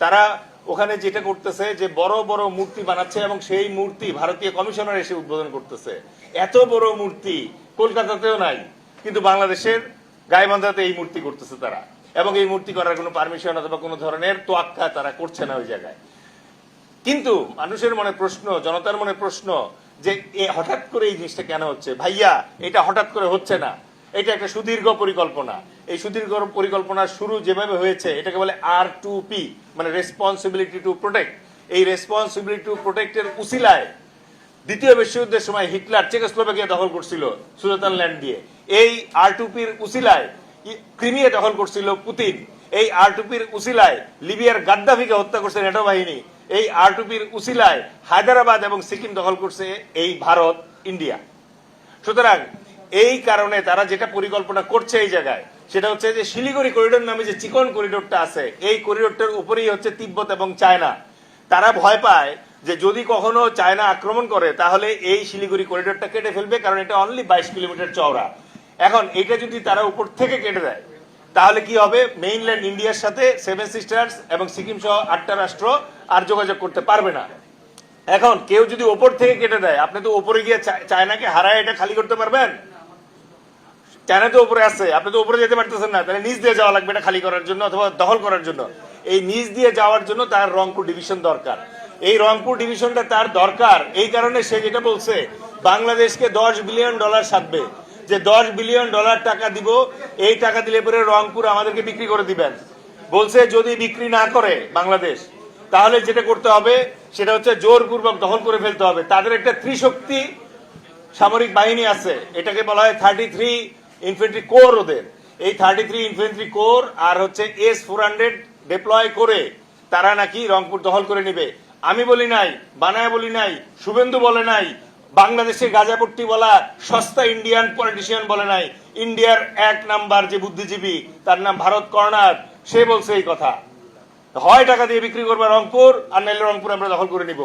তারা ওখানে যেটা করতেছে যে বড় বড় মূর্তি বানাচ্ছে এবং সেই মূর্তি ভারতীয় কমিশনার এসে উদ্বোধন করতেছে। এত বড় মূর্তি কলকাতাতেও নাই, কিন্তু বাংলাদেশের গাইবান্ধাতে এই মূর্তি করতেছে তারা, এবং এই মূর্তি করার কোনো পারমিশন অথবা কোনো ধরনের তোয়াক্কা তারা করছে না ওই জায়গায়। কিন্তু মানুষের মনে প্রশ্ন, জনতার মনে প্রশ্ন যে হঠাৎ করে এই জিনিসটা কেন হচ্ছে? ভাইয়া, এটা হঠাৎ করে হচ্ছে না, এটা একটা সুদীর্ঘ পরিকল্পনা। এই সুদীর্ঘ পরিকল্পনার শুরু যেভাবে হয়েছে এটাকে বলে R2P, মানে রেসপন্সিবিলিটি টু প্রোটেক্ট। এই রেসপন্সিবিলিটি টু প্রোটেক্টের উসিলায় দ্বিতীয় বিশ্বযুদ্ধের সময় হিটলার চেকোস্লোভাকিয়া দখল করছিল সুদেটানল্যান্ড দিয়ে। এই R2Pর উসিলায় ক্রিমিয়া দখল করছিল পুতিন। এই R2Pর উসিলায় লিবিয়ার গাদ্দাফিকে হত্যা করছে নেটো বাহিনী। এই R2Pর উসিলায় হায়দ্রাবাদ এবং সিকিম দখল করছে এই ভারত, ইন্ডিয়া। সুতরাং এই কারণে তারা যেটা পরিকল্পনা করছে এই জায়গায়, সেটা হচ্ছে যে শিলিগুড়ি করিডোর নামে যে চিকন করিডোরটা আছে, এই করিডোরটার উপরেই হচ্ছে তিব্বত এবং চায়না। তারা ভয় পায় যে যদি কখনো চায়না আক্রমণ করে তাহলে এই শিলিগুড়ি করিডোরটা কেটে ফেলবে, কারণ এটা অনলি 22 কিলোমিটার চওড়া। এখন এটা যদি তারা উপর থেকে কেটে দেয় তাহলে কি হবে? মেইনল্যান্ড ইন্ডিয়ার সাথে সেভেন সিস্টার্স এবং সিকিম সহ 8টা রাষ্ট্র আর যোগাযোগ করতে পারবে না। এখন কেউ যদি ওপর থেকে কেটে দেয়, আপনি তো উপরে গিয়ে চায়নাকে হারায় এটা খালি করতে পারবেন? চায়না তো উপরে আছে, আপনি তো উপরে যেতে পারতেছেন না, তাহলে নিচ দিয়ে যাওয়া লাগবে এটা খালি করার জন্য অথবা দখল করার জন্য। এই নিচ দিয়ে যাওয়ার জন্য তার রংপুর ডিভিশন দরকার। এই রংপুর ডিভিশনটা তার দরকার এই কারণে সে যেটা বলছে, বাংলাদেশকে $10 বিলিয়ন সাধবে, যে $10 বিলিয়ন টাকা দিব, এই টাকা দিলে পরে রংপুর আমাদেরকে বিক্রি করে দিবেন। বলছে যদি বিক্রি না করে বাংলাদেশ, তাহলে যেটা করতে হবে সেটা হচ্ছে জোরপূর্বক দখল করে ফেলতে হবে। তাদের একটা ত্রিশক্তি সামরিক বাহিনী আছে, এটাকে বলা হয় 33 ইনফেন্ট্রি কোর। ওদের এই 33 ইনফেন্ট্রি কোর আর হচ্ছে S-400 ডিপ্লয় করে তারা নাকি রংপুর দখল করে নেবে। আমি বলি নাই, বানায় বলি নাই, শুভেন্দু বলে নাই, বাংলাদেশের গাজাপট্টি বলা সস্তা ইন্ডিয়ান পলিটিশিয়ান বলে নাই, ইন্ডিয়ার 1 নাম্বার যে বুদ্ধিজীবী তার নাম ভারত কর্নার, সে বলছে এই কথা। হয় টাকা দিয়ে বিক্রি করবে রংপুর, আর নাইলে রংপুর আমরা দখল করে নিব।